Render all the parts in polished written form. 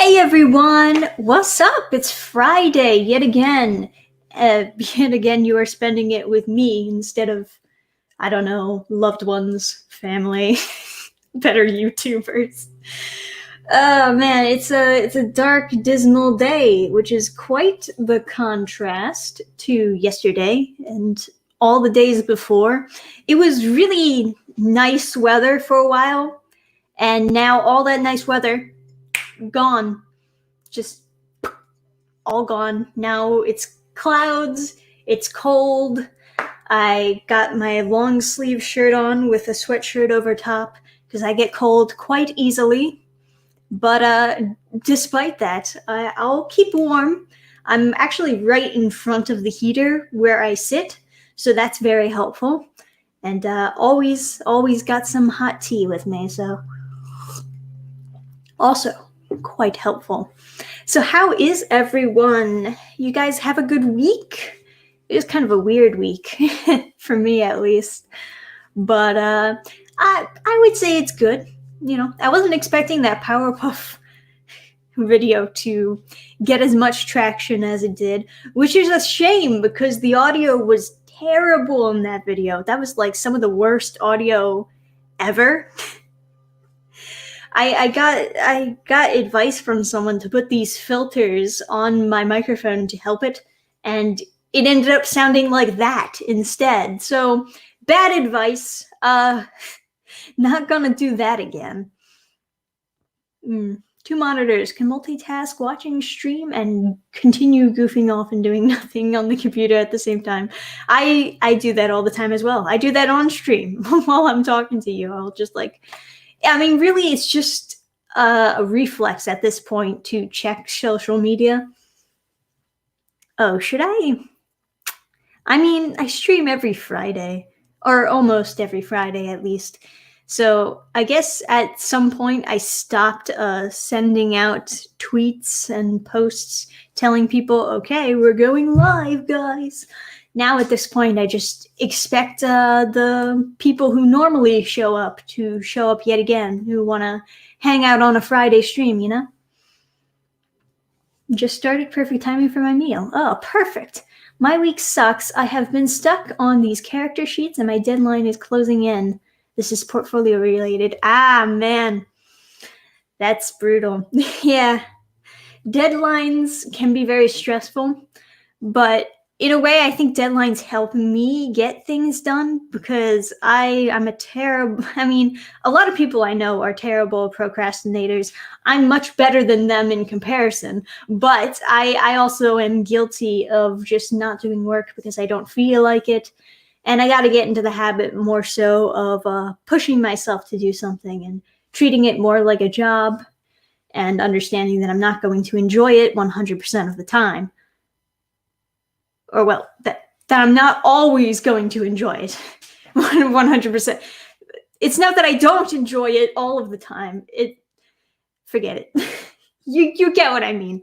Hey everyone, what's up? It's Friday yet again. Yet again, you are spending it with me instead of, I don't know, loved ones, family, better YouTubers. Oh man, it's a dark, dismal day, which is quite the contrast to yesterday and all the days before. It was really nice weather for a while, and now all that nice weather gone. Just all gone. Now it's clouds, it's cold. I got my long sleeve shirt on with a sweatshirt over top because I get cold quite easily. But despite that, I'll keep warm. I'm actually right in front of the heater where I sit, so that's very helpful. And always got some hot tea with me, so also quite helpful. So how is everyone? You guys have a good week? It was kind of a weird week, for me at least. But I would say it's good. You know, I wasn't expecting that Powerpuff video to get as much traction as it did, which is a shame because the audio was terrible in that video. That was like some of the worst audio ever. I got advice from someone to put these filters on my microphone to help it, and it ended up sounding like that instead. So bad advice. Not gonna do that again. Two monitors can multitask, watching stream and continue goofing off and doing nothing on the computer at the same time. I do that all the time as well. I do that on stream while I'm talking to you. I'll just really, it's just a reflex at this point to check social media. Oh, should I? I mean, I stream every Friday, or almost every Friday at least. So I guess at some point I stopped sending out tweets and posts telling people, okay, we're going live, guys. Now at this point, I just expect the people who normally show up to show up yet again, who want to hang out on a Friday stream, you know? Just started, perfect timing for my meal. Oh, perfect. My week sucks. I have been stuck on these character sheets and my deadline is closing in. This is portfolio related. Ah, man. That's brutal. Yeah. Deadlines can be very stressful, but in a way, I think deadlines help me get things done because a lot of people I know are terrible procrastinators. I'm much better than them in comparison, but I also am guilty of just not doing work because I don't feel like it. And I got to get into the habit more so of pushing myself to do something and treating it more like a job and understanding that I'm not going to enjoy it 100% of the time. Or well, that I'm not always going to enjoy it 100%. It's not that I don't enjoy it all of the time. Forget it. You get what I mean.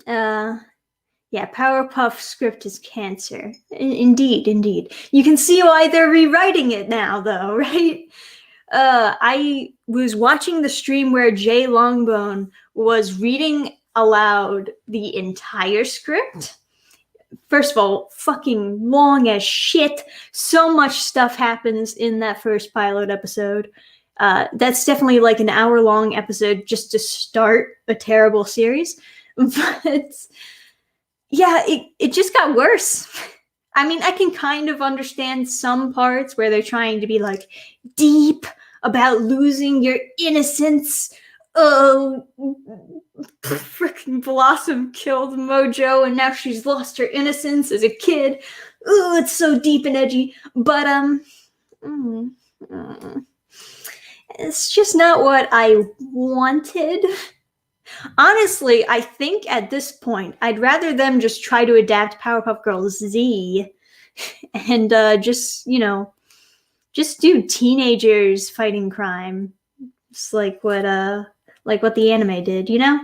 Yeah, Powerpuff script is cancer. Indeed. You can see why they're rewriting it now, though, right? I was watching the stream where Jay Longbone was reading aloud the entire script. First of all, fucking long as shit. So much stuff happens in that first pilot episode. That's definitely like an hour-long episode just to start a terrible series. But yeah, it just got worse. I mean, I can kind of understand some parts where they're trying to be like deep about losing your innocence. Oh, freaking Blossom killed Mojo and now she's lost her innocence as a kid. Ooh, it's so deep and edgy. But it's just not what I wanted. Honestly, I think at this point, I'd rather them just try to adapt Powerpuff Girls Z and just do teenagers fighting crime. Just like what the anime did, you know?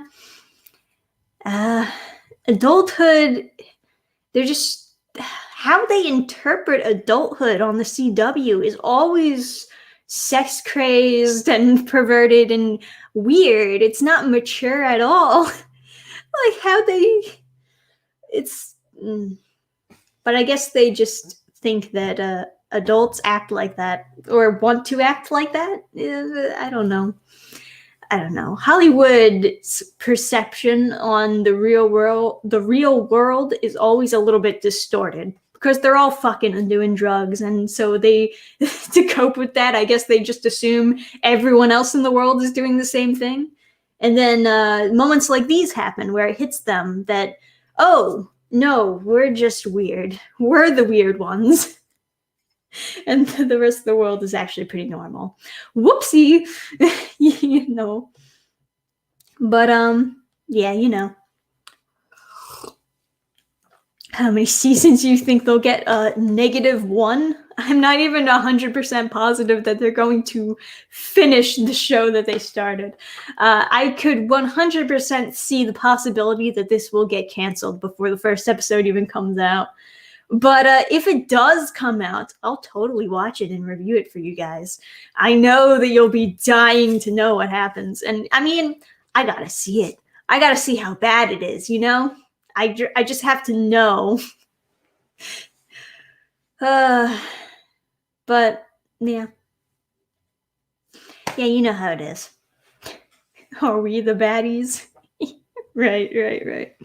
Adulthood, they're how they interpret adulthood on the CW is always sex crazed and perverted and weird. It's not mature at all. Like how they, it's, but I guess they just think that adults act like that or want to act like that. I don't know. Hollywood's perception on the real world is always a little bit distorted because they're all fucking and doing drugs, and so they, to cope with that, I guess they just assume everyone else in the world is doing the same thing. And then moments like these happen where it hits them that, oh no, we're just weird. We're the weird ones. And the rest of the world is actually pretty normal. Whoopsie. You know. But yeah, you know. How many seasons do you think they'll get? -1? I'm not even 100% positive that they're going to finish the show that they started. I could 100% see the possibility that this will get canceled before the first episode even comes out. But if it does come out, I'll totally watch it and review it for you guys. I know that you'll be dying to know what happens. And I mean, I gotta see it. I gotta see how bad it is, you know? I just have to know. But, yeah. Yeah, you know how it is. Are we the baddies? Right.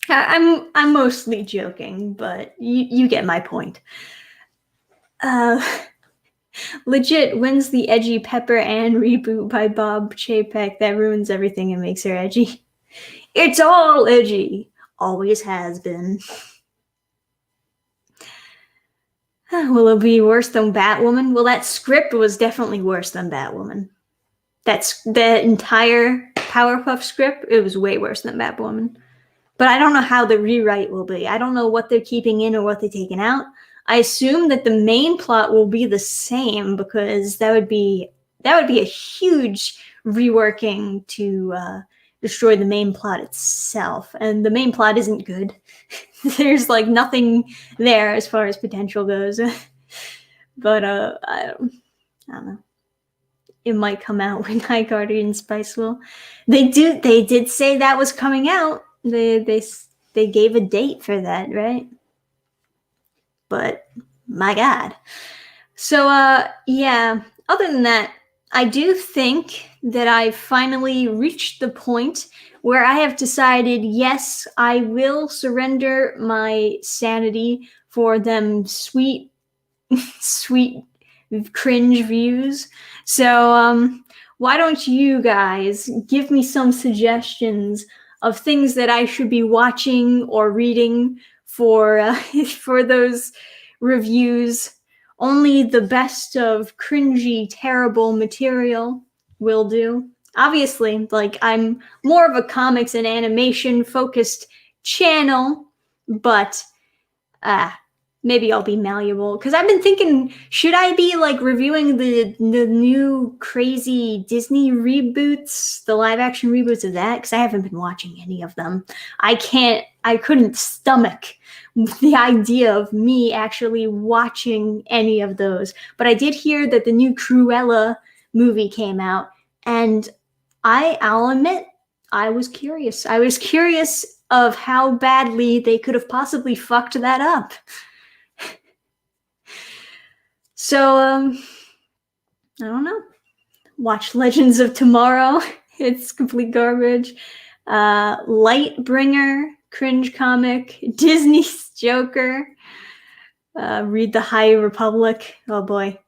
I'm mostly joking, but you get my point. Legit, when's the edgy Pepper Ann reboot by Bob Chapek that ruins everything and makes her edgy? It's all edgy. Always has been. Will it be worse than Batwoman? Well, that script was definitely worse than Batwoman. That's the entire Powerpuff script. It was way worse than Batwoman. But I don't know how the rewrite will be. I don't know what they're keeping in or what they're taking out. I assume that the main plot will be the same because that would be a huge reworking to destroy the main plot itself. And the main plot isn't good. There's like nothing there as far as potential goes. But I don't know. It might come out when High Guardian Spice will. They did say that was coming out. They gave a date for that, right? But my God. So yeah, other than that, I do think that I've finally reached the point where I have decided, yes, I will surrender my sanity for them sweet cringe views. So why don't you guys give me some suggestions of things that I should be watching or reading for those reviews? Only the best of cringy, terrible material will do. Obviously, like, I'm more of a comics and animation focused channel, but maybe I'll be malleable. Because I've been thinking, should I be like reviewing the new crazy Disney reboots, the live action reboots of that? Because I haven't been watching any of them. I couldn't stomach the idea of me actually watching any of those. But I did hear that the new Cruella movie came out, and I'll admit, I was curious. I was curious of how badly they could have possibly fucked that up. So, I don't know. Watch Legends of Tomorrow. It's complete garbage. Lightbringer, cringe comic. Disney's Joker. Read The High Republic. Oh boy.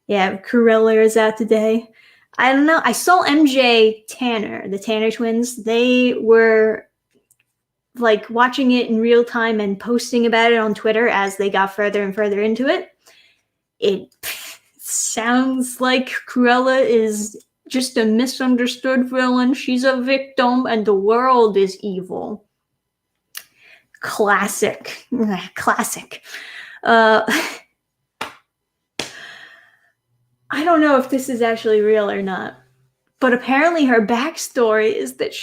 Yeah, Cruella is out today. I don't know. I saw MJ Tanner, the Tanner twins. They were like watching it in real time and posting about it on Twitter as they got further and further into it. It sounds like Cruella is just a misunderstood villain. She's a victim and the world is evil. Classic. I don't know if this is actually real or not, but apparently her backstory is that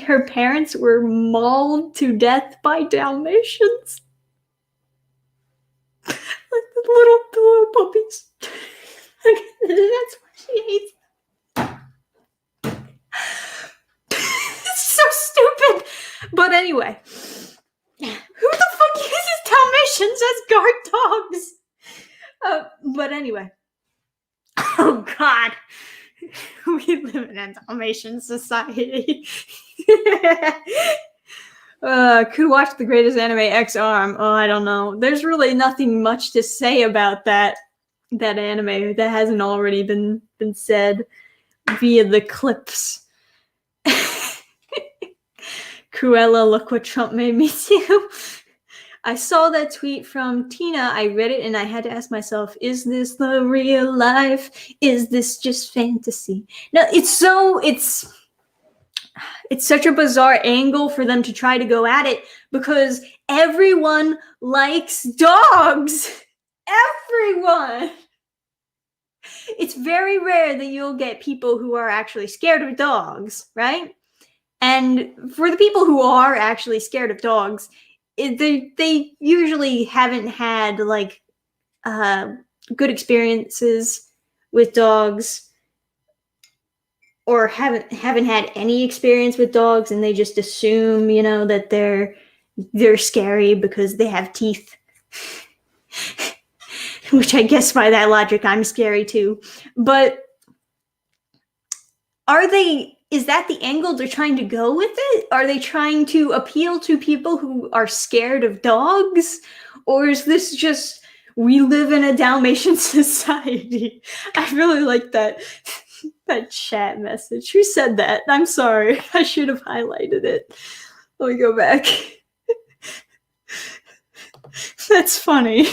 her parents were mauled to death by Dalmatians. the little puppies. That's why she hates them. It's so stupid. But anyway, who the fuck uses Dalmatians as guard dogs? But anyway. Oh God. We live in a Dalmatian society. Could watch the greatest anime X Arm. Oh, I don't know. There's really nothing much to say about that anime that hasn't already been said via the clips. Cruella, look what Trump made me do. I saw that tweet from Tina. I read it and I had to ask myself, is this the real life? Is this just fantasy? No, it's such a bizarre angle for them to try to go at it because everyone likes dogs. Everyone. It's very rare that you'll get people who are actually scared of dogs, right? And for the people who are actually scared of dogs, they usually haven't had like good experiences with dogs, or haven't had any experience with dogs, and they just assume, you know, that they're scary because they have teeth. Which I guess by that logic, I'm scary too. But is that the angle they're trying to go with it? Are they trying to appeal to people who are scared of dogs? Or is this just, we live in a Dalmatian society? I really like that chat message. Who said that? I'm sorry. I should have highlighted it. Let me go back. That's funny.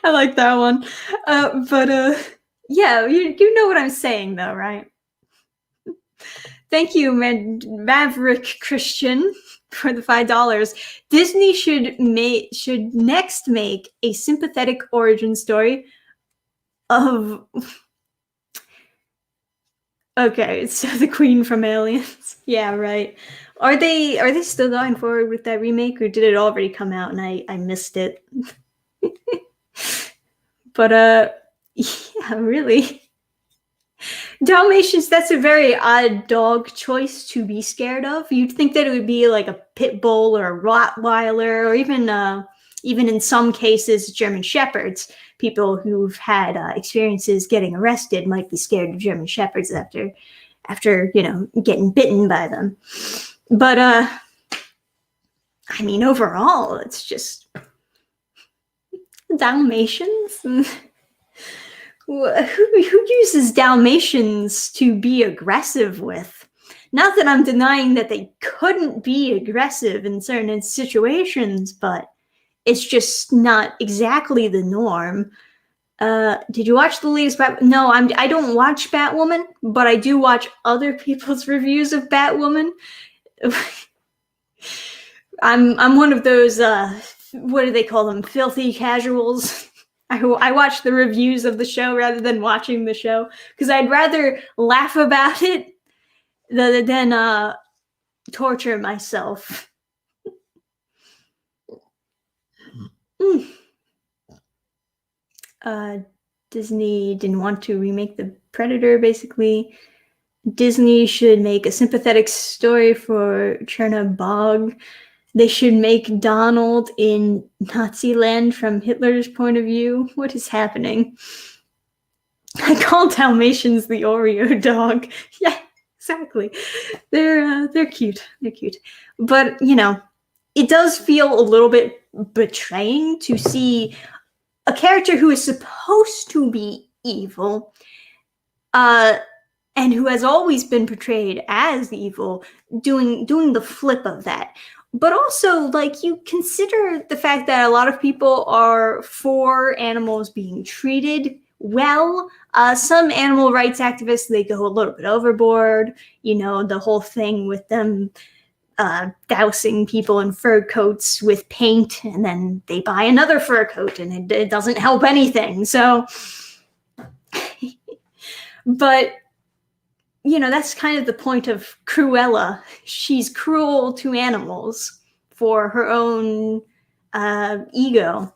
I like that one. Yeah, you know what I'm saying though, right? Thank you, Maverick Christian, for the $5. Disney should next make a sympathetic origin story of... Okay, so the Queen from Aliens. Yeah, right. Are they still going forward with that remake, or did it already come out and I missed it? But yeah, really. Dalmatians, that's a very odd dog choice to be scared of. You'd think that it would be like a pit bull or a Rottweiler, or even in some cases, German Shepherds. People who've had experiences getting arrested might be scared of German Shepherds after you know, getting bitten by them. But I mean, overall, it's just Dalmatians. Who uses Dalmatians to be aggressive with? Not that I'm denying that they couldn't be aggressive in certain situations, but it's just not exactly the norm. Did you watch the latest No, I don't watch Batwoman, but I do watch other people's reviews of Batwoman. I'm one of those what do they call them? Filthy casuals. I watch the reviews of the show rather than watching the show because I'd rather laugh about it than torture myself. Disney didn't want to remake The Predator, basically. Disney should make a sympathetic story for Chernobog. They should make Donald in Nazi land from Hitler's point of view. What is happening? I call Dalmatians the Oreo dog. Yeah, exactly. They're cute. They're cute. But, you know, it does feel a little bit betraying to see a character who is supposed to be evil, and who has always been portrayed as evil, doing the flip of that. But also, like, you consider the fact that a lot of people are for animals being treated well. Some animal rights activists, they go a little bit overboard. You know, the whole thing with them dousing people in fur coats with paint, and then they buy another fur coat, and it doesn't help anything. So, but... you know, that's kind of the point of Cruella. She's cruel to animals for her own ego.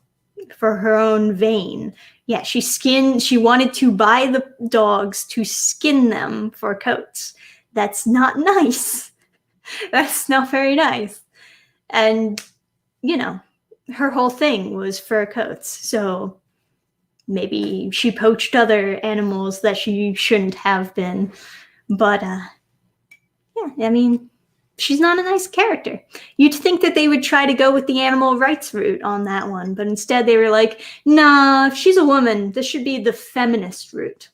for her own vein. Yeah, she wanted to buy the dogs to skin them for coats. That's not nice. That's not very nice. And, you know, her whole thing was fur coats. So maybe she poached other animals that she shouldn't have been. But, yeah, I mean, she's not a nice character. You'd think that they would try to go with the animal rights route on that one, but instead they were like, nah, if she's a woman, this should be the feminist route.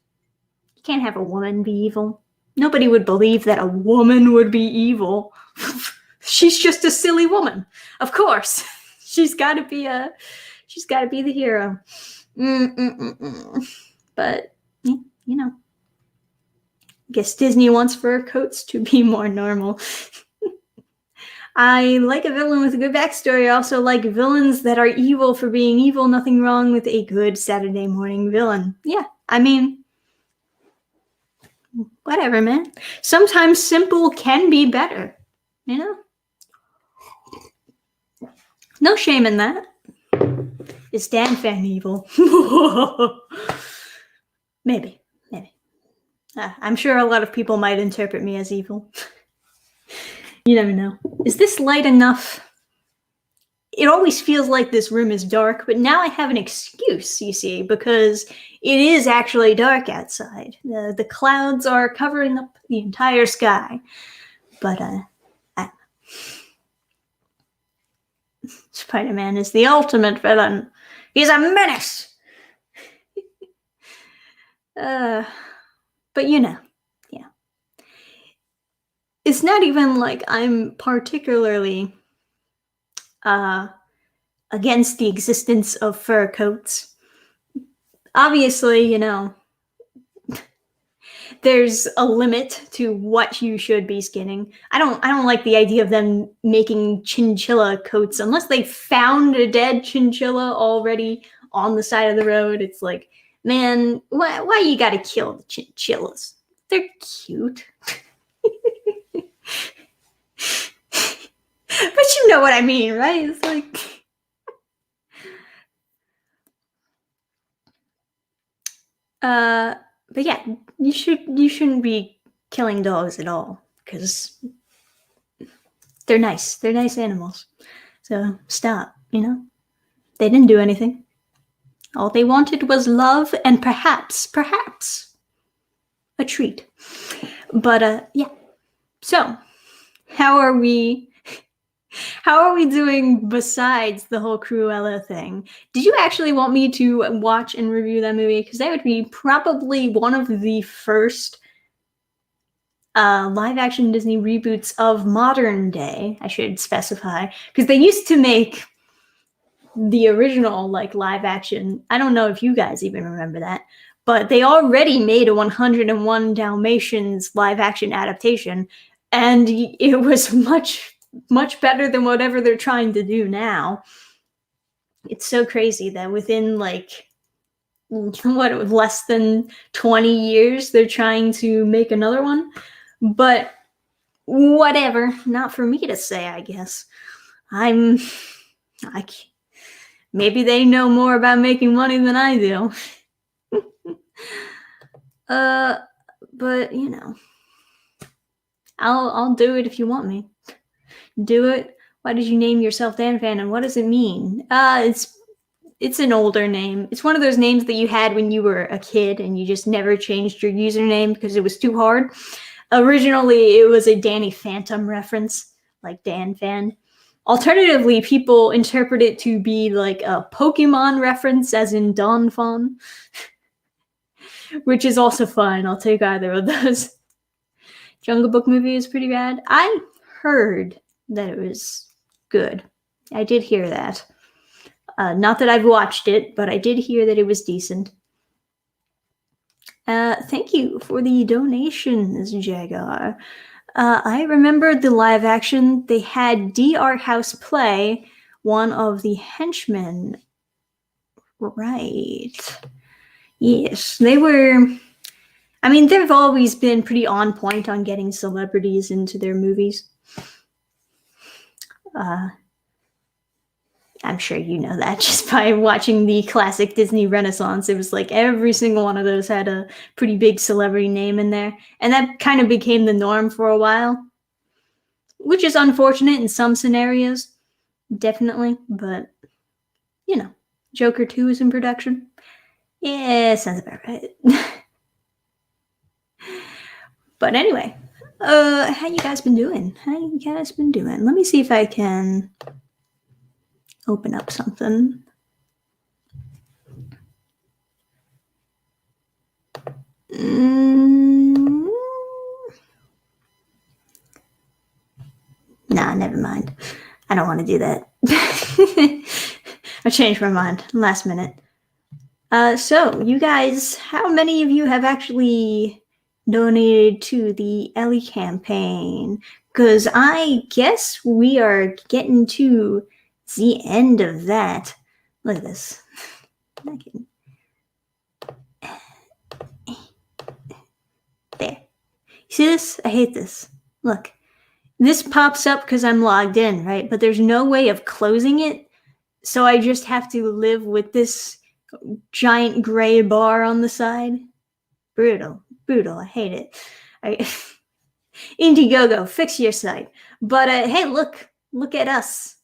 You can't have a woman be evil. Nobody would believe that a woman would be evil. She's just a silly woman. Of course. She's got to be the hero. But, you know, I guess Disney wants fur coats to be more normal. I like a villain with a good backstory. I also like villains that are evil for being evil. Nothing wrong with a good Saturday morning villain. Yeah, I mean, whatever, man. Sometimes simple can be better, you know? No shame in that. Is Dannphan evil? Maybe. I'm sure a lot of people might interpret me as evil. You never know. Is this light enough? It always feels like this room is dark, but now I have an excuse, you see, because it is actually dark outside. The clouds are covering up the entire sky. But, Spider-Man is the ultimate villain. He's a menace! But you know, yeah. It's not even like I'm particularly against the existence of fur coats. Obviously, you know, there's a limit to what you should be skinning. I don't like the idea of them making chinchilla coats unless they found a dead chinchilla already on the side of the road. It's like, man, why you gotta kill the chinchillas? They're cute. But you know what I mean, right? It's like, but yeah, you shouldn't be killing dogs at all because they're nice. They're nice animals. So stop, you know? They didn't do anything. All they wanted was love and perhaps a treat. But yeah. So, how are we doing besides the whole Cruella thing? Did you actually want me to watch and review that movie? Because that would be probably one of the first live-action Disney reboots of modern day, I should specify. Because they used to make the original, like, live-action. I don't know if you guys even remember that. But they already made a 101 Dalmatians live-action adaptation. And it was much better than whatever they're trying to do now. It's so crazy that within like less than 20 years they're trying to make another one. But whatever, not for me to say, I guess. Maybe they know more about making money than I do. But you know, I'll do it if you want me. Do it. Why did you name yourself Dannphan, and what does it mean? It's an older name. It's one of those names that you had when you were a kid and you just never changed your username because it was too hard. Originally, it was a Danny Phantom reference, like Dannphan. Alternatively, people interpret it to be like a Pokemon reference, as in Dannphan, which is also fine. I'll take either of those. Jungle Book movie is pretty bad. I heard that it was good. I did hear that. Not that I've watched it, but I did hear that it was decent. Thank you for the donations, Jagar. I remember the live action. They had DR House play one of the henchmen. Right. Yes, they were. I mean, they've always been pretty on point on getting celebrities into their movies. I'm sure you know that just by watching the classic Disney Renaissance. It was like every single one of those had a pretty big celebrity name in there. And that kind of became the norm for a while, which is unfortunate in some scenarios, definitely. But, Joker 2 is in production. Yeah, sounds about right. But anyway, how you guys been doing? Let me see if I can open up something. Nah, never mind. I don't want to do that. I changed my mind last minute. So, you guys, how many of you have actually donated to the Ellie campaign? Because I guess we are getting to the end of that. Look at this. There. You see this? I hate this. Look. This pops up because I'm logged in, right? But there's no way of closing it. So I just have to live with this giant gray bar on the side. Brutal. I hate it. Indiegogo, fix your site. But hey, look at us.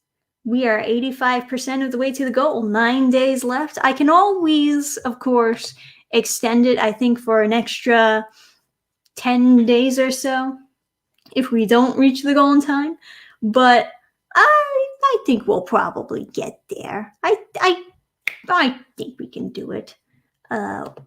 We are 85% of the way to the goal. 9 days left. I can always, of course, extend it, I think, for an extra 10 days or so if we don't reach the goal in time. But I think we'll probably get there. I think we can do it.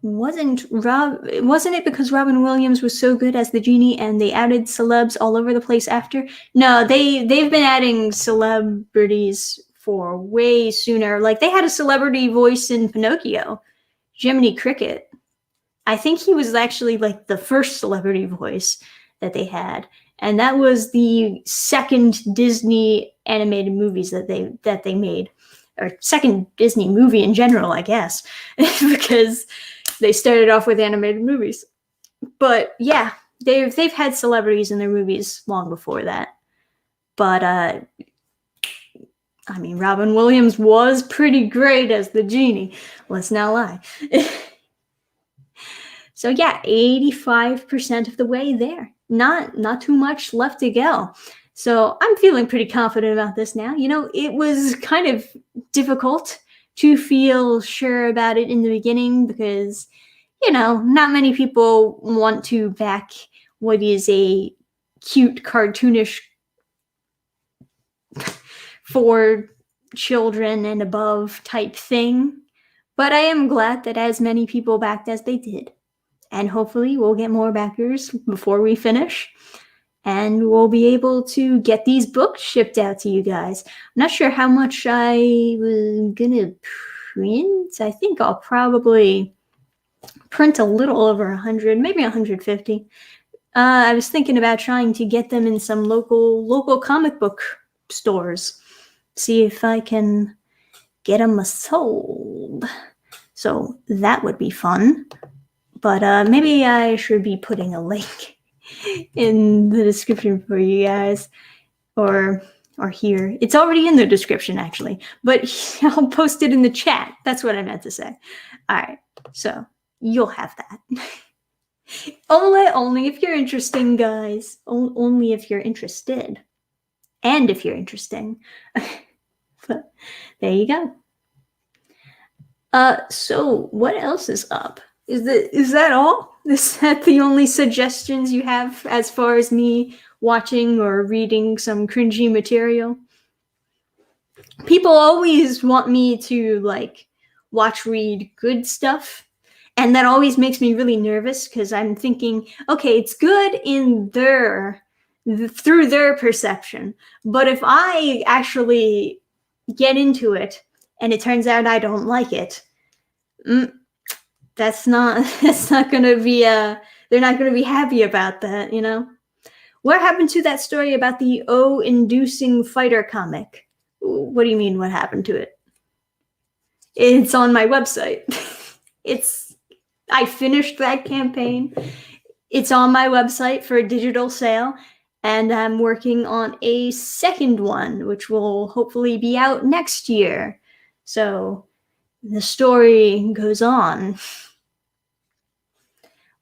Wasn't it because Robin Williams was so good as the genie and they added celebs all over the place after? No, they've been adding celebrities for way sooner. Like they had a celebrity voice in Pinocchio, Jiminy Cricket. I think he was actually like the first celebrity voice that they had, and that was the second Disney animated movies that they made. Or second Disney movie in general, I guess, because they started off with animated movies. But yeah, they've had celebrities in their movies long before that. But I mean, Robin Williams was pretty great as the genie. Let's not lie. So yeah, 85% of the way there. Not too much left to go. So I'm feeling pretty confident about this now. It was kind of difficult to feel sure about it in the beginning because, not many people want to back what is a cute, cartoonish for children and above type thing. But I am glad that as many people backed as they did. And hopefully we'll get more backers before we finish. And we'll be able to get these books shipped out to you guys. I'm not sure how much I was going to print. I think I'll probably print a little over 100, maybe 150. I was thinking about trying to get them in some local comic book stores. See if I can get them sold. So that would be fun. But maybe I should be putting a link in the description for you guys, or here. It's already in the description actually, but I'll post it in the chat. That's what I meant to say. All right, so you'll have that. only if you're interesting, guys. Only if you're interested, and if you're interesting. But there you go. So what else is up? Is that all? Is that the only suggestions you have as far as me watching or reading some cringy material? People always want me to read good stuff, and that always makes me really nervous because I'm thinking, okay, it's good in through their perception, but if I actually get into it and it turns out I don't like it, that's not going to be they're not going to be happy about that, What happened to that story about the O-inducing fighter comic? What do you mean, what happened to it? It's on my website. I finished that campaign. It's on my website for a digital sale, And I'm working on a second one, which will hopefully be out next year. So the story goes on.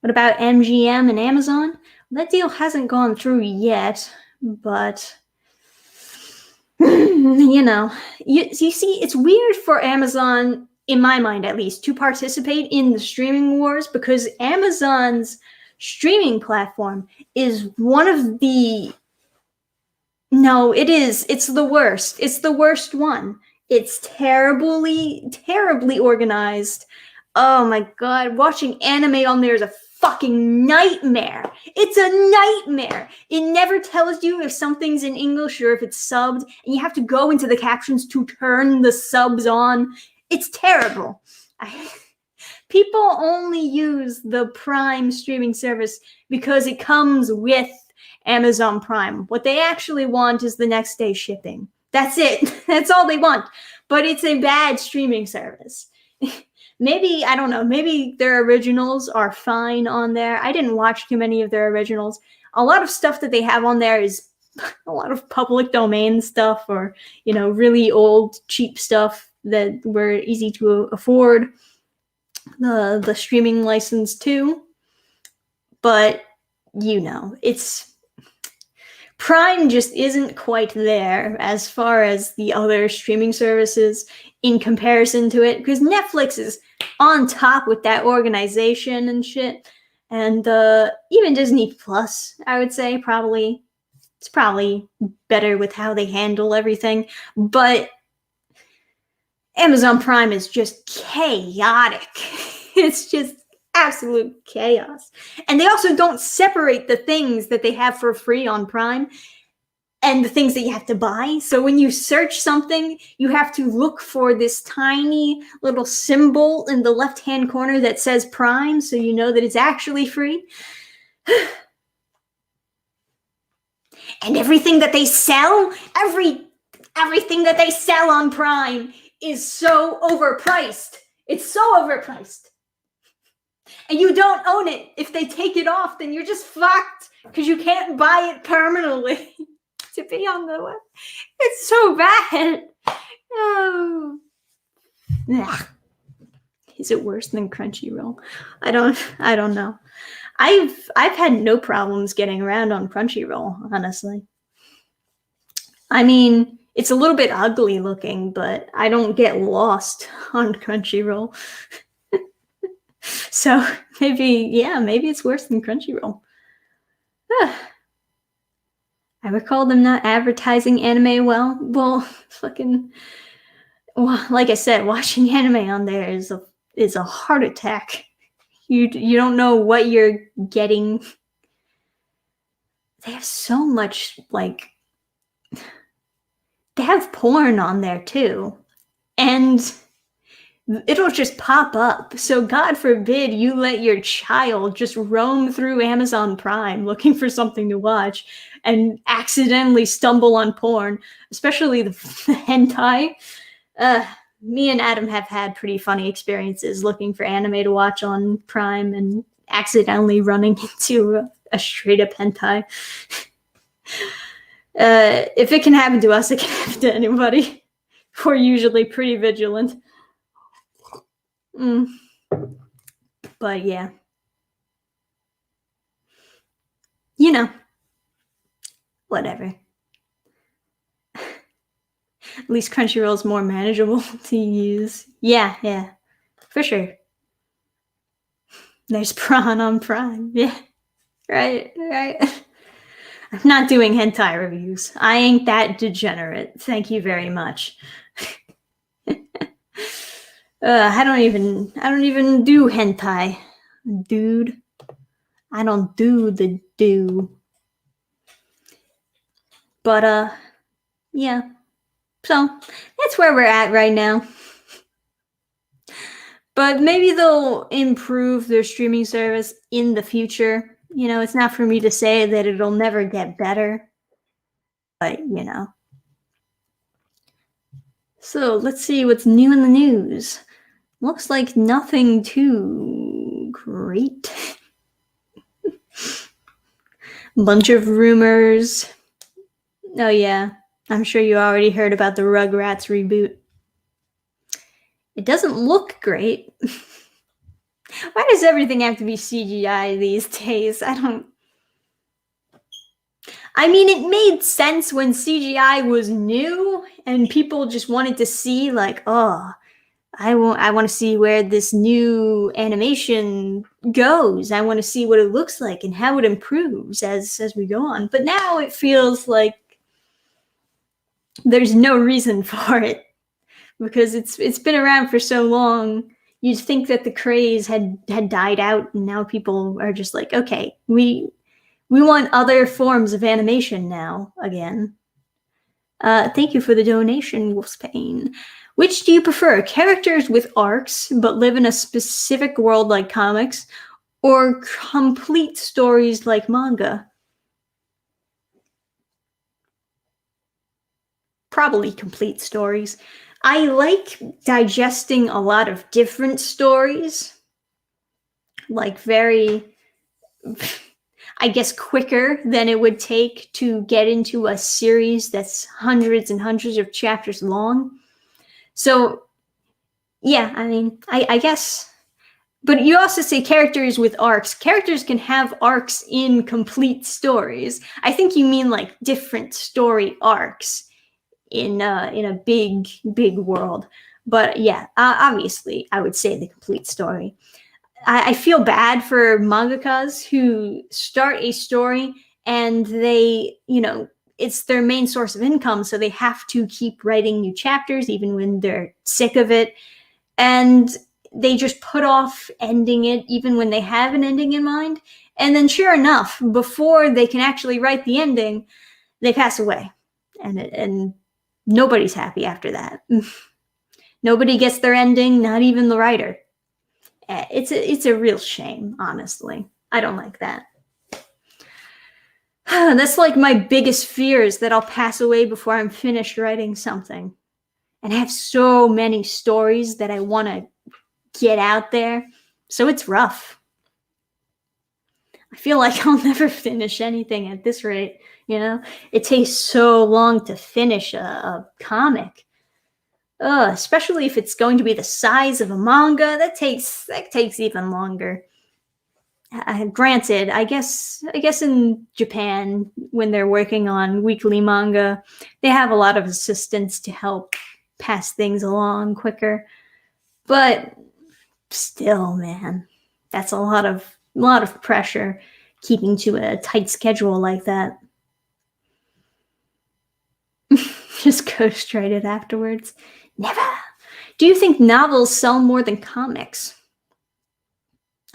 What about MGM and Amazon? That deal hasn't gone through yet, but you see, it's weird for Amazon, in my mind at least, to participate in the streaming wars, because Amazon's streaming platform is one of the... No, it is. It's the worst. It's the worst one. It's terribly, terribly organized. Oh my god, watching anime on there is a fucking nightmare. It's a nightmare. It never tells you if something's in English or if it's subbed, and you have to go into the captions to turn the subs on. It's terrible. People only use the Prime streaming service because it comes with Amazon Prime. What they actually want is the next day shipping. That's it. That's all they want. But it's a bad streaming service. Maybe, I don't know, maybe their originals are fine on there. I didn't watch too many of their originals. A lot of stuff that they have on there is a lot of public domain stuff, or, really old, cheap stuff that were easy to afford the streaming license to. But, it's... Prime just isn't quite there as far as the other streaming services in comparison to it, because Netflix is on top with that organization and shit. And even Disney Plus, I would say, it's probably better with how they handle everything. But Amazon Prime is just chaotic. It's just absolute chaos. And they also don't separate the things that they have for free on Prime and the things that you have to buy. So when you search something, you have to look for this tiny little symbol in the left-hand corner that says Prime, so you know that it's actually free. And everything that they sell, everything that they sell on Prime is so overpriced. It's so overpriced. And you don't own it. If they take it off, then you're just fucked, because you can't buy it permanently to be on the web. It's so bad. Oh. Is it worse than Crunchyroll? I don't know. I've had no problems getting around on Crunchyroll, honestly. I mean, it's a little bit ugly looking, but I don't get lost on Crunchyroll. So maybe it's worse than Crunchyroll. I recall them not advertising anime well. Well, like I said, watching anime on there is a heart attack. You don't know what you're getting. They have so much, they have porn on there too. And it'll just pop up. So God forbid you let your child just roam through Amazon Prime looking for something to watch and accidentally stumble on porn, especially the hentai. Me and Adam have had pretty funny experiences looking for anime to watch on Prime and accidentally running into a straight up hentai. If it can happen to us, it can happen to anybody. We're usually pretty vigilant. But yeah. Whatever. At least Crunchyroll is more manageable to use. Yeah. For sure. There's prawn on Prime. Yeah. Right. I'm not doing hentai reviews. I ain't that degenerate. Thank you very much. I don't even do hentai, dude. I don't do the do. But yeah. So that's where we're at right now. But maybe they'll improve their streaming service in the future. It's not for me to say that it'll never get better. But, So let's see what's new in the news. Looks like nothing too great. Bunch of rumors. Oh yeah, I'm sure you already heard about the Rugrats reboot. It doesn't look great. Why does everything have to be CGI these days? I mean, it made sense when CGI was new and people just wanted to see, like, oh, I want to see where this new animation goes. I want to see what it looks like and how it improves as we go on. But now it feels like there's no reason for it because it's been around for so long. You'd think that the craze had died out, and now people are just like, okay, we want other forms of animation now again. Thank you for the donation, Wolfsbane. Which do you prefer, characters with arcs but live in a specific world like comics, or complete stories like manga? Probably complete stories. I like digesting a lot of different stories, like very, I guess, quicker than it would take to get into a series that's hundreds and hundreds of chapters long. So, yeah, I mean, I guess. But you also say characters with arcs. Characters can have arcs in complete stories. I think you mean like different story arcs in a big world. But yeah, obviously, I would say the complete story. I feel bad for mangakas who start a story and they, it's their main source of income, so they have to keep writing new chapters even when they're sick of it. And they just put off ending it even when they have an ending in mind. And then sure enough, before they can actually write the ending, they pass away. And nobody's happy after that. Nobody gets their ending, not even the writer. It's a real shame, honestly. I don't like that. That's like my biggest fear, is that I'll pass away before I'm finished writing something. And I have so many stories that I want to get out there. So it's rough. I feel like I'll never finish anything at this rate. It takes so long to finish a comic. Especially if it's going to be the size of a manga, that takes even longer. Granted, I guess in Japan, when they're working on weekly manga, they have a lot of assistants to help pass things along quicker. But still, man, that's a lot of pressure keeping to a tight schedule like that. Just ghostwrite afterwards. Never. Do you think novels sell more than comics?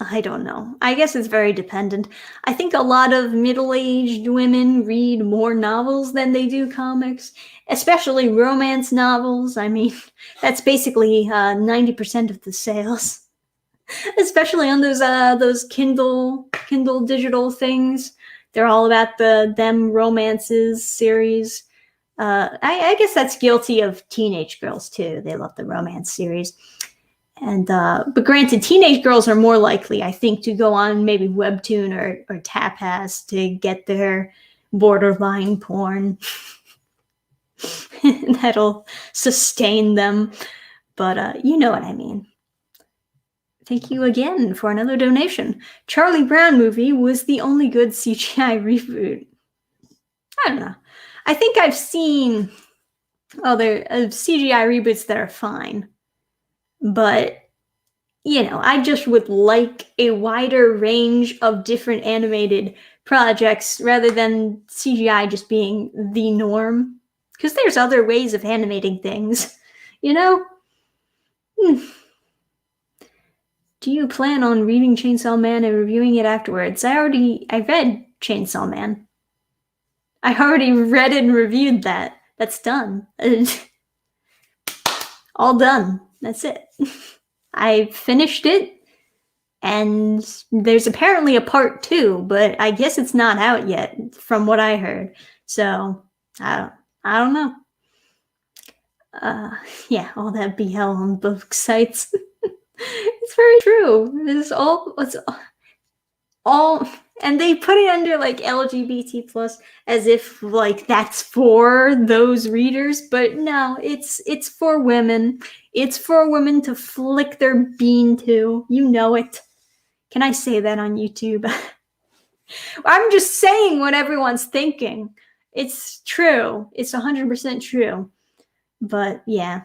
I don't know. I guess it's very dependent. I think a lot of middle-aged women read more novels than they do comics, especially romance novels. I mean, that's basically 90% of the sales, especially on those Kindle digital things. They're all about them romances series. I guess that's guilty of teenage girls too. They love the romance series. And but granted, teenage girls are more likely, I think, to go on maybe Webtoon or Tapas to get their borderline porn. That'll sustain them. But you know what I mean. Thank you again for another donation. Charlie Brown movie was the only good CGI reboot. I don't know. I think I've seen other CGI reboots that are fine. But, I just would like a wider range of different animated projects rather than CGI just being the norm. Because there's other ways of animating things, Do you plan on reading Chainsaw Man and reviewing it afterwards? I read Chainsaw Man. I already read and reviewed that. That's done. All done. That's it. I finished it, and there's apparently a part 2, but I guess it's not out yet, from what I heard. So I don't know. Yeah, all that BL on book sites. It's very true. It's all And they put it under like LGBT plus as if like that's for those readers, but no, it's for women. It's for women to flick their bean to. You know it. Can I say that on YouTube? I'm just saying what everyone's thinking. It's true. It's 100% true. But yeah.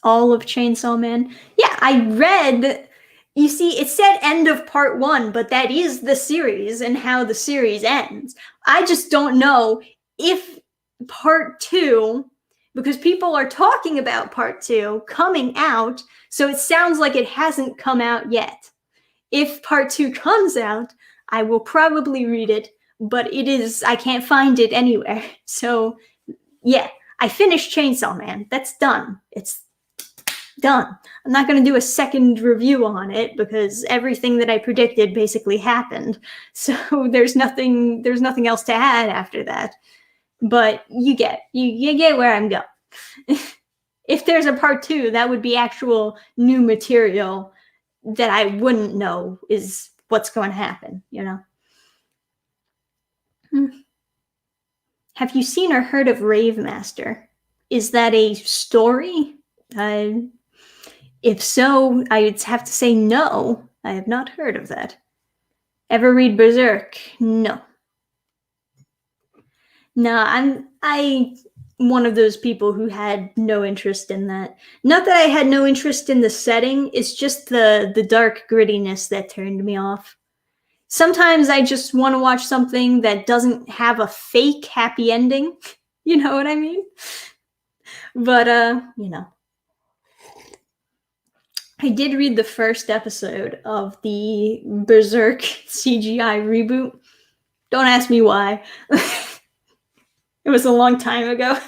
All of Chainsaw Man. Yeah, I read. You see, it said end of part 1, but that is the series and how the series ends. I just don't know if part 2, because people are talking about part 2 coming out, so it sounds like it hasn't come out yet. If part 2 comes out, I will probably read it, but I can't find it anywhere. So, yeah, I finished Chainsaw Man. That's done. It's done. I'm not going to do a second review on it because everything that I predicted basically happened. So there's nothing else to add after that. But you get where I'm going. If there's a part 2, that would be actual new material that I wouldn't know is what's going to happen, you know? Have you seen or heard of Rave Master? Is that a story? If so, I'd have to say no. I have not heard of that. Ever read Berserk? No. I'm one of those people who had no interest in that. Not that I had no interest in the setting, it's just the dark grittiness that turned me off. Sometimes I just want to watch something that doesn't have a fake happy ending. You know what I mean? But, you know. I did read the first episode of the Berserk CGI reboot. Don't ask me why. It was a long time ago.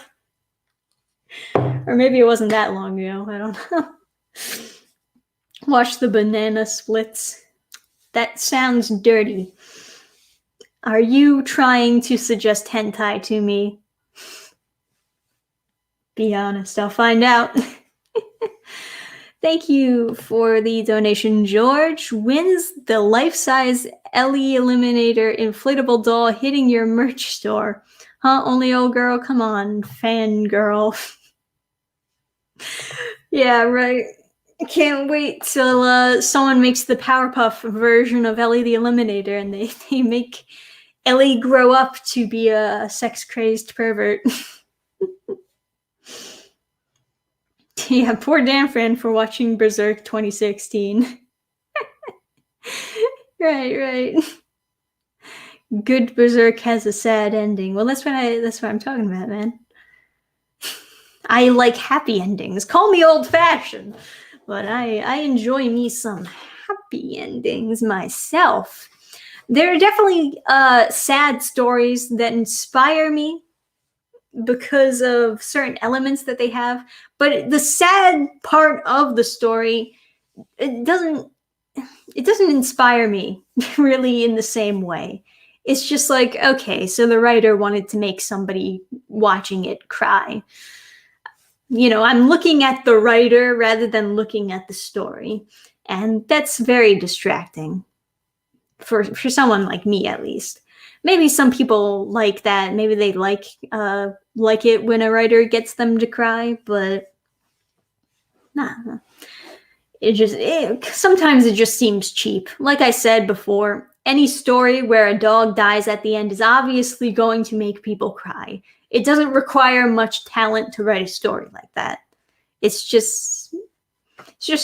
Or maybe it wasn't that long ago. I don't know. Watch the banana splits. That sounds dirty. Are you trying to suggest hentai to me? Be honest, I'll find out. Thank you for the donation, George. When's the life-size Ellie Eliminator inflatable doll hitting your merch store? Huh, only old girl? Come on, fangirl. Yeah, right. I can't wait till someone makes the Powerpuff version of Ellie the Eliminator and they make Ellie grow up to be a sex-crazed pervert. Yeah, poor Dannphan for watching Berserk 2016. Right. Good Berserk has a sad ending. Well, that's what I'm talking about, man. I like happy endings. Call me old-fashioned, but I enjoy me some happy endings myself. There are definitely sad stories that inspire me because of certain elements that they have, but the sad part of the story, it doesn't inspire me really in the same way. It's just like, okay, so the writer wanted to make somebody watching it cry. You know, I'm looking at the writer rather than looking at the story, and that's very distracting for someone like me, at least. Maybe some people like that. Maybe they like it when a writer gets them to cry, but nah. Sometimes it just seems cheap. Like I said before, any story where a dog dies at the end is obviously going to make people cry. It doesn't require much talent to write a story like that. It's just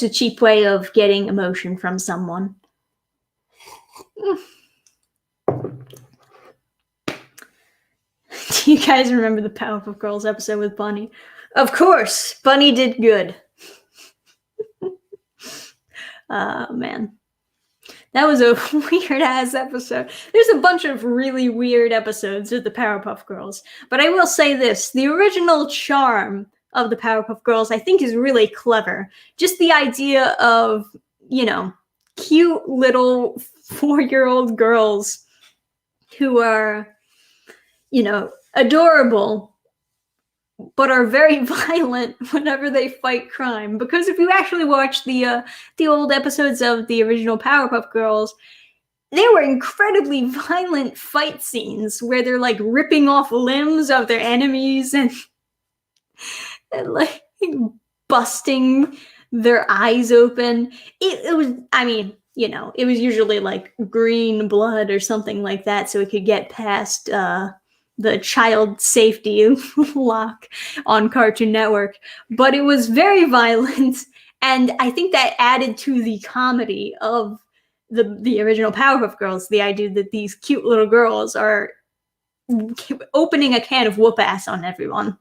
a cheap way of getting emotion from someone. Do you guys remember the Powerpuff Girls episode with Bunny? Of course, Bunny did good. Man. That was a weird-ass episode. There's a bunch of really weird episodes of the Powerpuff Girls. But I will say this. The original charm of the Powerpuff Girls, I think, is really clever. Just the idea of, you know, cute little 4-year-old girls who are, you know, adorable, but are very violent whenever they fight crime. Because if you actually watch the old episodes of the original Powerpuff Girls, there were incredibly violent fight scenes where they're like ripping off limbs of their enemies and like busting their eyes open. It was, I mean, you know, it was usually like green blood or something like that, so it could get past the child safety lock on Cartoon Network. But it was very violent, and I think that added to the comedy of the original Powerpuff Girls. The idea that these cute little girls are opening a can of whoop ass on everyone.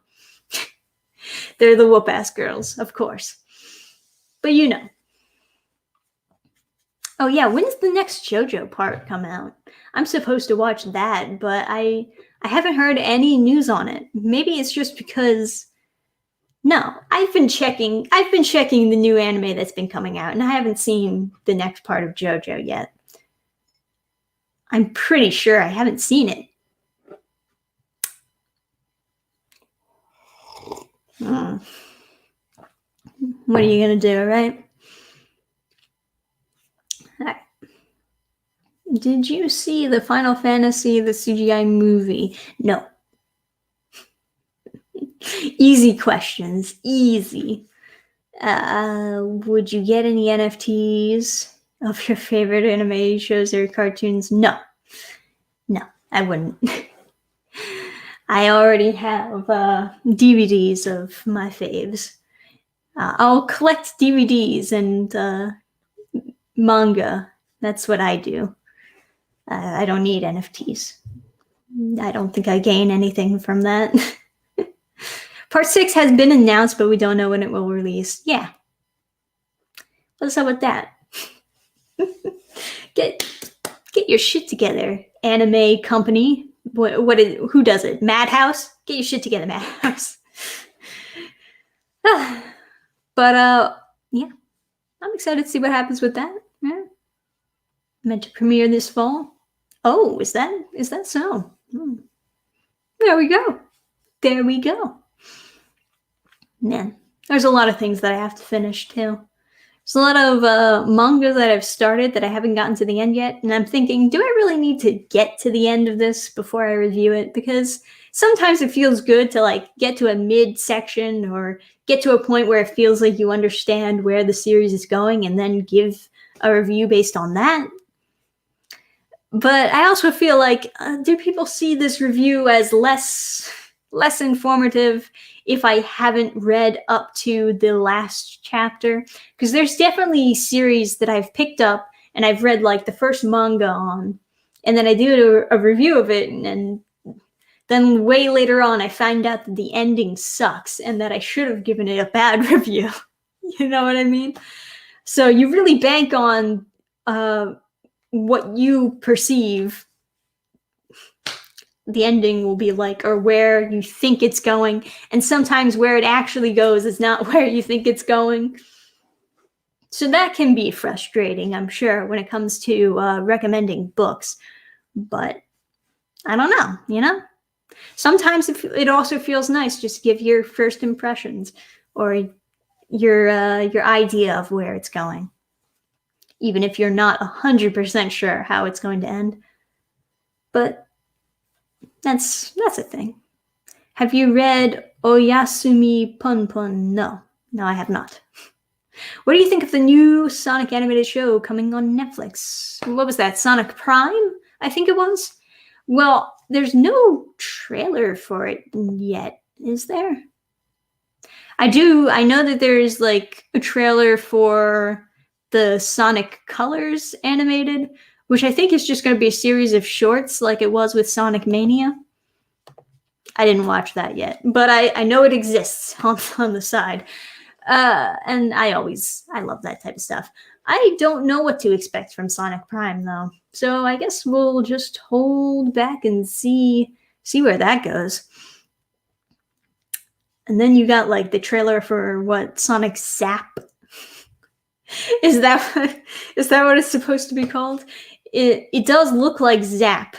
They're the whoop ass girls, of course. But you know. Oh yeah, when's the next JoJo part come out? I'm supposed to watch that, but I haven't heard any news on it. Maybe it's just because no, I've been checking the new anime that's been coming out, and I haven't seen the next part of JoJo yet. I'm pretty sure I haven't seen it. What are you gonna do, right? Did you see the Final Fantasy, the CGI movie? No. Easy questions. Easy. Would you get any NFTs of your favorite anime shows or cartoons? No. No, I wouldn't. I already have DVDs of my faves. I'll collect DVDs and manga. That's what I do. I don't need NFTs. I don't think I gain anything from that. Part 6 has been announced, but we don't know when it will release. Yeah. What's up with that? Get your shit together, anime company. Who does it? Madhouse? Get your shit together, Madhouse. But yeah. I'm excited to see what happens with that. Yeah. Meant to premiere this fall. Oh, is that so? There we go. There we go. Man, there's a lot of things that I have to finish too. There's a lot of manga that I've started that I haven't gotten to the end yet, and I'm thinking, do I really need to get to the end of this before I review it? Because sometimes it feels good to like get to a mid-section or get to a point where it feels like you understand where the series is going and then give a review based on that. But I also feel like, do people see this review as less informative if I haven't read up to the last chapter? Because there's definitely series that I've picked up and I've read like the first manga on, and then I do a review of it, and then way later on I find out that the ending sucks and that I should have given it a bad review. You know what I mean? So you really bank on what you perceive the ending will be like, or where you think it's going, and sometimes where it actually goes is not where you think it's going. So that can be frustrating, I'm sure, when it comes to recommending books. But I don't know, you know? Sometimes it also feels nice just to give your first impressions or your idea of where it's going, even if you're not 100% sure how it's going to end. But that's a thing. Have you read Oyasumi Pon Pon? No, I have not. What do you think of the new Sonic animated show coming on Netflix? What was that, Sonic Prime? I think it was. Well, there's no trailer for it yet, is there? I know that there's like a trailer for the Sonic Colors animated, which I think is just going to be a series of shorts like it was with Sonic Mania. I didn't watch that yet, but I know it exists on the side. And I love that type of stuff. I don't know what to expect from Sonic Prime, though. So I guess we'll just hold back and see where that goes. And then you got like the trailer for what, Sonic Zap? Is that what it's supposed to be called? It does look like Zap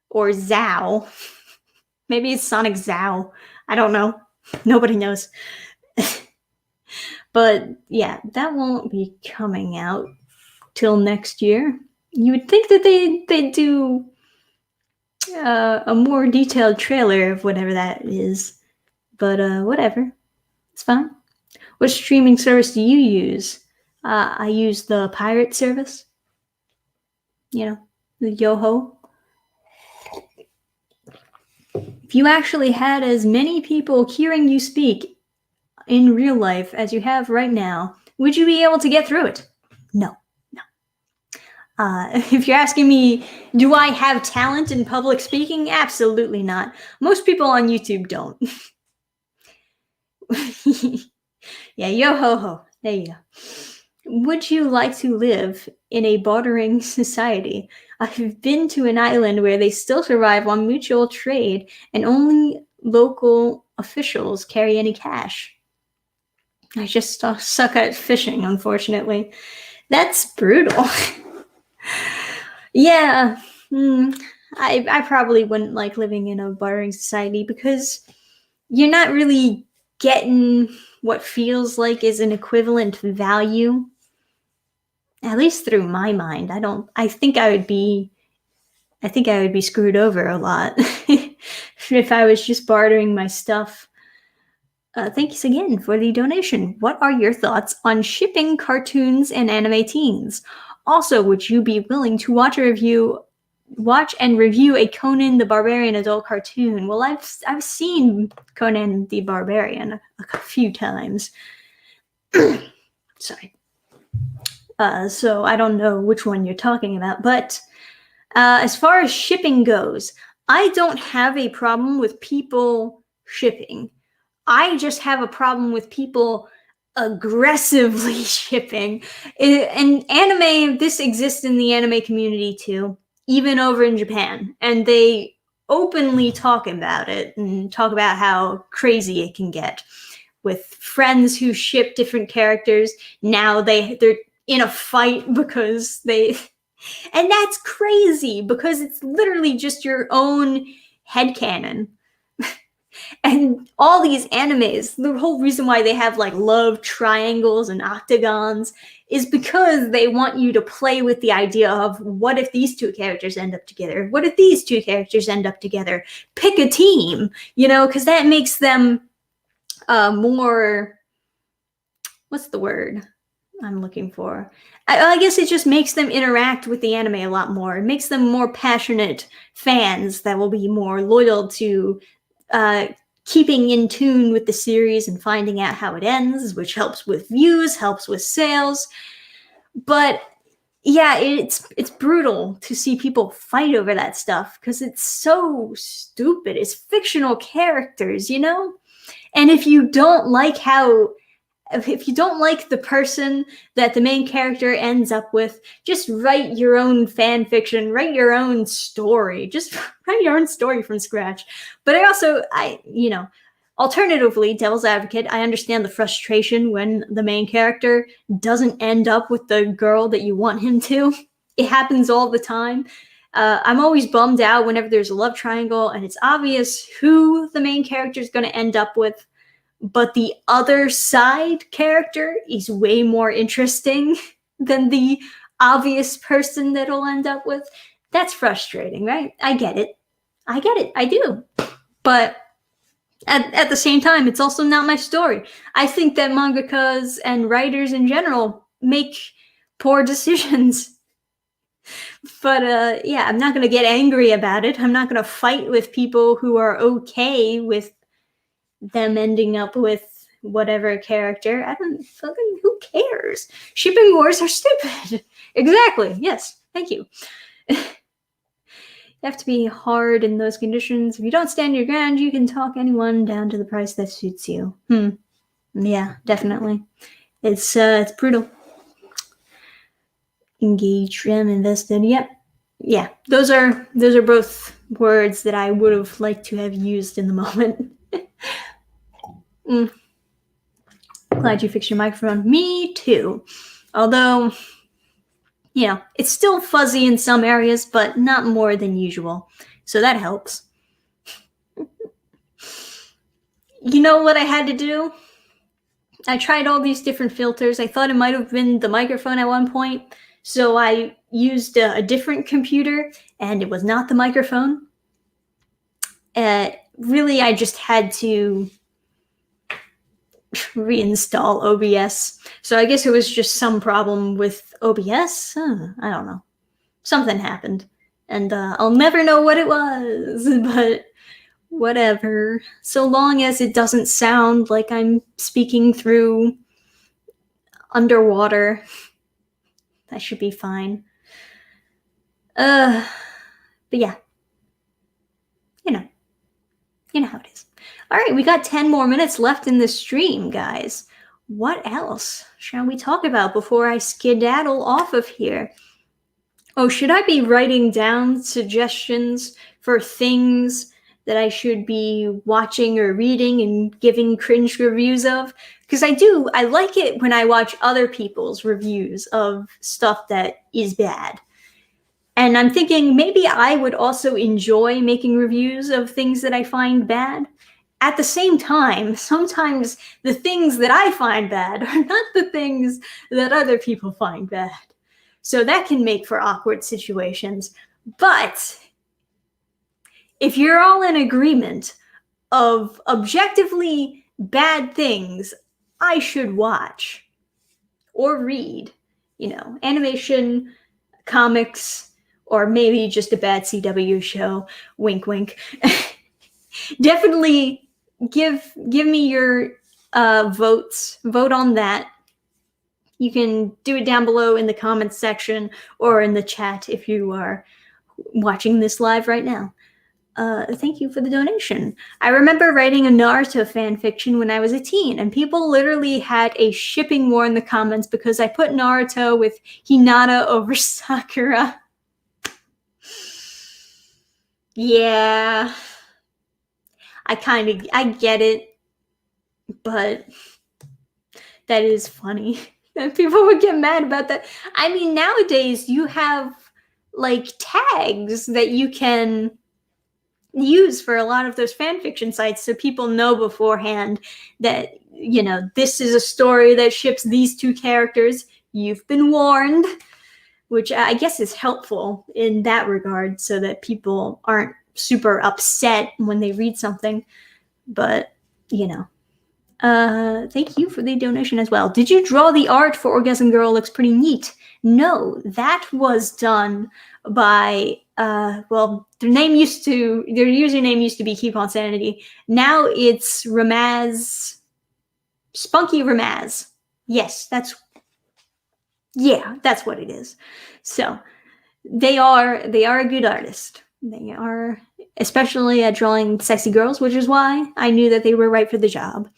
or Zao. Maybe it's Sonic Zao. I don't know. Nobody knows. But yeah, that won't be coming out till next year. You would think that they'd do a more detailed trailer of whatever that is, but whatever, it's fine. What streaming service do you use? I use the pirate service. You know, the Yoho. If you actually had as many people hearing you speak in real life as you have right now, would you be able to get through it? No. If you're asking me, do I have talent in public speaking? Absolutely not. Most people on YouTube don't. Yeah, yo ho ho. There you go. Would you like to live in a bartering society? I've been to an island where they still survive on mutual trade and only local officials carry any cash. I just suck at fishing, unfortunately. That's brutal. Yeah, I probably wouldn't like living in a bartering society because you're not really getting what feels like is an equivalent value. At least through my mind. I think I would be screwed over a lot if I was just bartering my stuff. Thanks again for the donation. What are your thoughts on shipping cartoons and anime teens? Also, would you be willing to watch and review a Conan the Barbarian adult cartoon? Well, I've seen Conan the Barbarian a few times. Sorry. So I don't know which one you're talking about, but as far as shipping goes, I don't have a problem with people shipping. I just have a problem with people aggressively shipping. And anime, this exists in the anime community too, even over in Japan. And they openly talk about it and talk about how crazy it can get. With friends who ship different characters, now they're in a fight because and that's crazy because it's literally just your own headcanon. And all these animes, the whole reason why they have like love triangles and octagons is because they want you to play with the idea of what if these two characters end up together? What if these two characters end up together? Pick a team, because that makes them more, what's the word I'm looking for? I guess it just makes them interact with the anime a lot more. It makes them more passionate fans that will be more loyal to keeping in tune with the series and finding out how it ends, which helps with views, helps with sales. But yeah, it's brutal to see people fight over that stuff because it's so stupid. It's fictional characters, And if you don't like the person that the main character ends up with, just write your own fan fiction, write your own story, just write your own story from scratch. But alternatively, devil's advocate, I understand the frustration when the main character doesn't end up with the girl that you want him to. It happens all the time. I'm always bummed out whenever there's a love triangle and it's obvious who the main character is going to end up with, but the other side character is way more interesting than the obvious person that it'll end up with. That's frustrating, right? I get it. I do. But at the same time, it's also not my story. I think that mangakas and writers in general make poor decisions. But yeah, I'm not going to get angry about it. I'm not going to fight with people who are okay with them ending up with whatever character. Who cares? Shipping wars are stupid. Exactly. Yes. Thank you. You have to be hard in those conditions. If you don't stand your ground, you can talk anyone down to the price that suits you. Yeah, definitely. It's brutal. Engaged and invested. Yep. Yeah. Those are both words that I would have liked to have used in the moment. Glad you fixed your microphone. Me too. Although, it's still fuzzy in some areas, but not more than usual. So that helps. You know what I had to do? I tried all these different filters. I thought it might have been the microphone at one point. So I used a different computer, and it was not the microphone. Really, I just had to reinstall OBS. So I guess it was just some problem with OBS. I don't know. Something happened. And I'll never know what it was, but whatever. So long as it doesn't sound like I'm speaking through underwater, that should be fine. But yeah. You know how it is. All right, we got 10 more minutes left in the stream, guys. What else shall we talk about before I skedaddle off of here? Oh, should I be writing down suggestions for things that I should be watching or reading and giving cringe reviews of? Because I like it when I watch other people's reviews of stuff that is bad. And I'm thinking maybe I would also enjoy making reviews of things that I find bad. At the same time, sometimes the things that I find bad are not the things that other people find bad. So that can make for awkward situations. But if you're all in agreement of objectively bad things I should watch or read, animation, comics, or maybe just a bad CW show, wink, wink. Definitely give me your votes. Vote on that. You can do it down below in the comments section or in the chat if you are watching this live right now. Thank you for the donation. I remember writing a Naruto fan fiction when I was a teen, and people literally had a shipping war in the comments because I put Naruto with Hinata over Sakura. Yeah, I get it, but that is funny. And people would get mad about that. I mean, nowadays you have like tags that you can use for a lot of those fanfiction sites so people know beforehand that, this is a story that ships these two characters. You've been warned, which I guess is helpful in that regard so that people aren't super upset when they read something. But, thank you for the donation as well. Did you draw the art for Orgasm Girl? Looks pretty neat. No, that was done by, their username used to be Keep on Sanity. Now it's Spunky Ramaz. Yes, that's what it is. So they are a good artist. They are, especially at drawing sexy girls, which is why I knew that they were right for the job.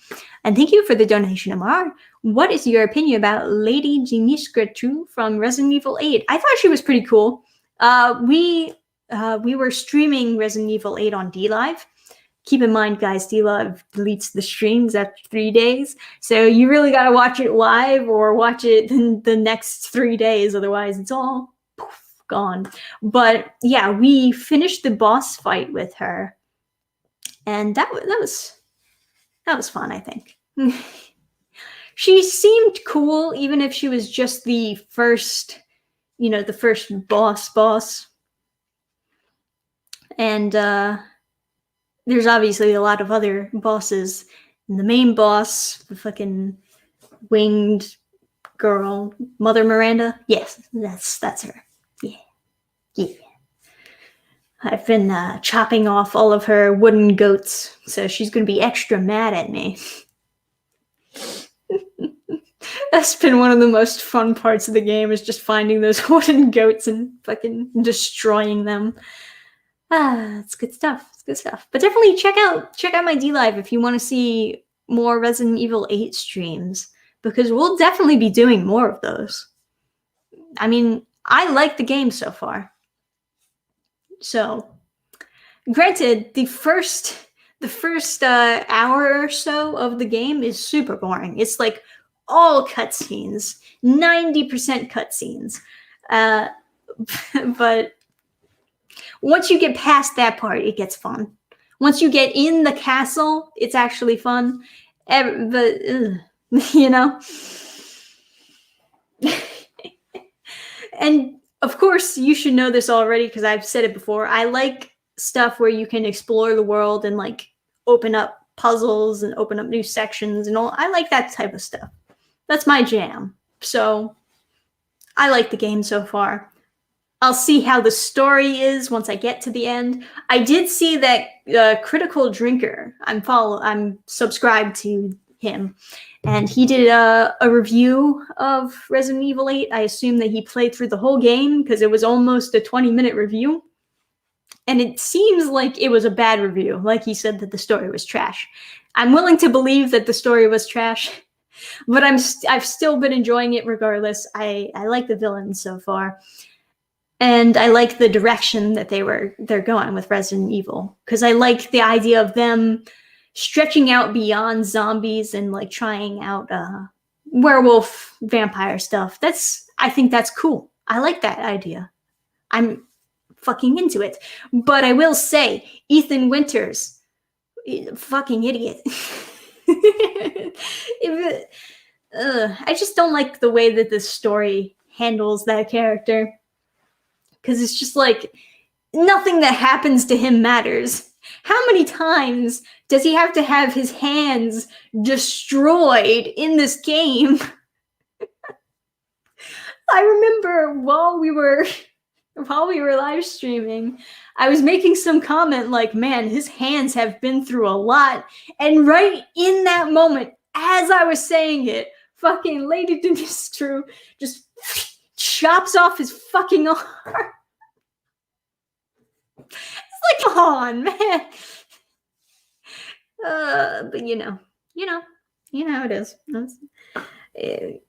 And thank you for the donation, Amar. What is your opinion about Lady Jinishkatu from Resident Evil 8? I thought she was pretty cool. We were streaming Resident Evil 8 on DLive. Keep in mind, guys, DLive deletes the streams after 3 days. So you really got to watch it live or watch it in the next 3 days. Otherwise, it's all gone. But yeah, we finished the boss fight with her. And that was fun, I think. She seemed cool, even if she was just the first, the first boss. And there's obviously a lot of other bosses. And the main boss, the fucking winged girl, Mother Miranda. Yes, that's her. Yeah. I've been chopping off all of her wooden goats, so she's going to be extra mad at me. That's been one of the most fun parts of the game, is just finding those wooden goats and fucking destroying them. It's good stuff. But definitely check out my DLive if you want to see more Resident Evil 8 streams, because we'll definitely be doing more of those. I mean, I like the game so far. So, granted, the first hour or so of the game is super boring. It's like all cutscenes, 90% cutscenes. But once you get past that part, it gets fun. Once you get in the castle, it's actually fun. But and of course, you should know this already because I've said it before. I like stuff where you can explore the world and like open up puzzles and open up new sections and all. I like that type of stuff. That's my jam. So I like the game so far. I'll see how the story is once I get to the end. I did see that Critical Drinker. I'm subscribed to him, and he did a review of Resident Evil 8. I assume that he played through the whole game because it was almost a 20-minute review. And it seems like it was a bad review. Like he said that the story was trash. I'm willing to believe that the story was trash, but I've still been enjoying it regardless. I like the villains so far. And I like the direction that they're going with Resident Evil, because I like the idea of them stretching out beyond zombies and like trying out werewolf vampire stuff. I think that's cool. I like that idea. I'm fucking into it. But I will say, Ethan Winters, fucking idiot. I just don't like the way that this story handles that character. Because it's just like, nothing that happens to him matters. How many times does he have to have his hands destroyed in this game? I remember while we were live streaming, I was making some comment like, man, his hands have been through a lot. And right in that moment, as I was saying it, fucking Lady Dimitru just chops off his fucking arm. It's like, come on, man. But you know how it is. It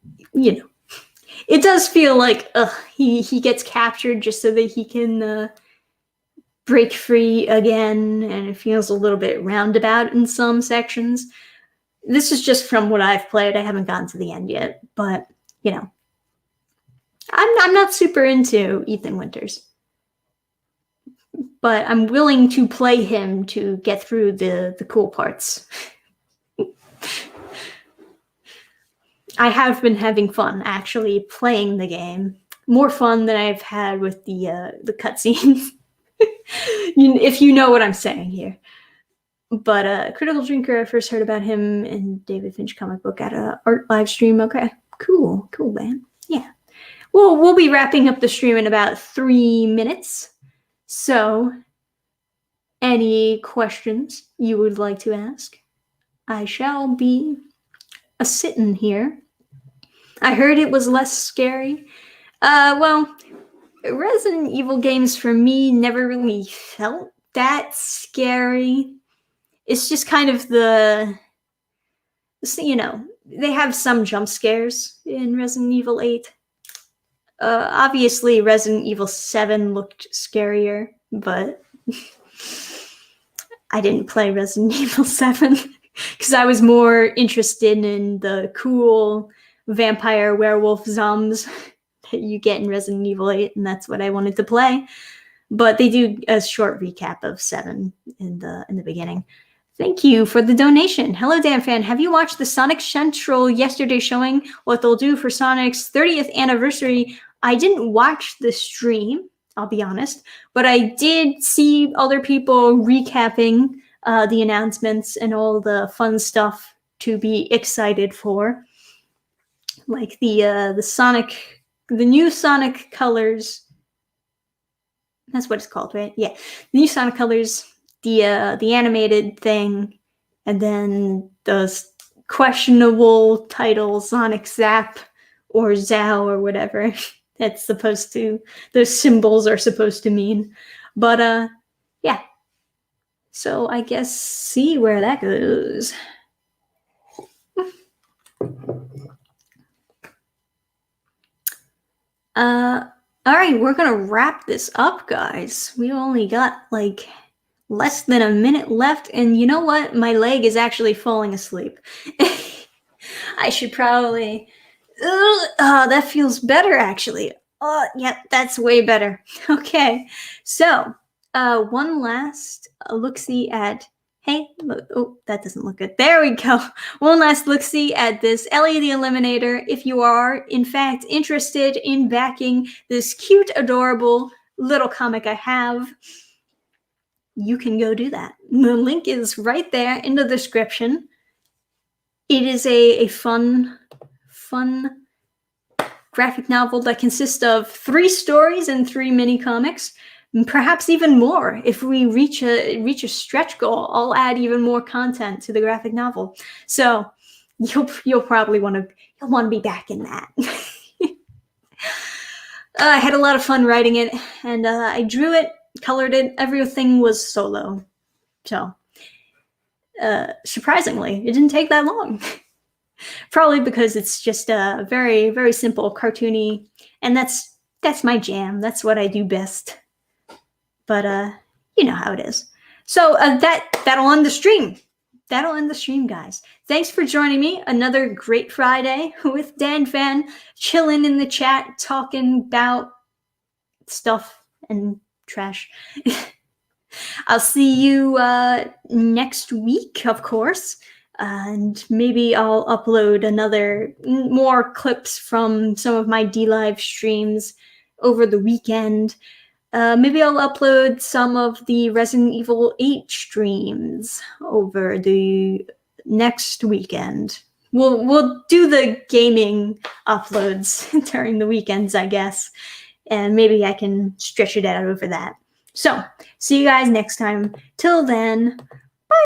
does feel like he gets captured just so that he can break free again, and it feels a little bit roundabout in some sections. This is just from what I've played. I haven't gotten to the end yet, but I'm not super into Ethan Winters, but I'm willing to play him to get through the cool parts. I have been having fun actually playing the game. More fun than I've had with the cutscenes. If you know what I'm saying here. But Critical Drinker, I first heard about him in David Finch comic book at a art live stream. Okay, cool, man. Yeah. Well, we'll be wrapping up the stream in about 3 minutes. So, any questions you would like to ask? I shall be a-sittin' here. I heard it was less scary. Well, Resident Evil games for me never really felt that scary. It's just kind of they have some jump scares in Resident Evil 8. Obviously, Resident Evil 7 looked scarier, but I didn't play Resident Evil 7 because I was more interested in the cool vampire werewolf zombies that you get in Resident Evil 8, and that's what I wanted to play. But they do a short recap of 7 in the beginning. Thank you for the donation. Hello, Dannphan. Have you watched the Sonic Central yesterday showing what they'll do for Sonic's 30th anniversary? I didn't watch the stream, I'll be honest, but I did see other people recapping the announcements and all the fun stuff to be excited for. Like the new Sonic colors. That's what it's called, right? Yeah. The new Sonic colors, the animated thing, and then those questionable title Sonic Zap or Zao or whatever that's supposed to, those symbols are supposed to mean. But yeah. So I guess see where that goes. All right, we're gonna wrap this up, guys. We only got like less than a minute left, and you know what? My leg is actually falling asleep. I should probably. That feels better, actually. Oh, yeah, that's way better. Okay, so one last look-see at Hey, look, oh, that doesn't look good. There we go. One last look-see at this Ellie the Eliminator. If you are, in fact, interested in backing this cute, adorable little comic I have, you can go do that. The link is right there in the description. It is a fun graphic novel that consists of 3 stories and 3 mini comics. Perhaps even more. If we reach a stretch goal, I'll add even more content to the graphic novel. So you'll probably want to be back in that. I had a lot of fun writing it, and I drew it, colored it. Everything was solo. So surprisingly, it didn't take that long. Probably because it's just a very, very simple cartoony, and that's my jam. That's what I do best. But you know how it is. So that'll end the stream. That'll end the stream, guys. Thanks for joining me. Another great Friday with Dannphan, chilling in the chat, talking about stuff and trash. I'll see you next week, of course. And maybe I'll upload more clips from some of my D-Live streams over the weekend. Maybe I'll upload some of the Resident Evil 8 streams over the next weekend. We'll do the gaming uploads during the weekends, I guess. And maybe I can stretch it out over that. So, see you guys next time. Till then,